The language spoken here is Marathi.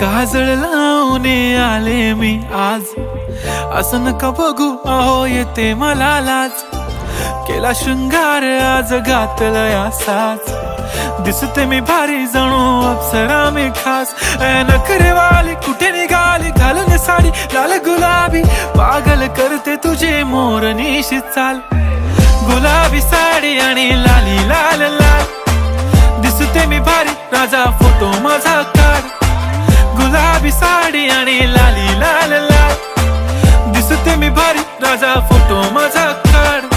काजळ लावून आले मी आज, असं नका बघू अहो येते मला लाज. केला शृंगार आज घातला साज, दिसते मी भारी जणू अप्सरा मी खास. नखरेवाली कुठे निघाली घालून साडी लाल गुलाबी, पागल करते तुझे मोरनीशी चाल. गुलाबी साडी आणि लाली लाल लाल, दिसते मी भारी राजा फोटो माझा काढ. गुलाबी साडी आणि लाली लाल लाल, दिसते मी भारी राजा फोटो माझा काढ.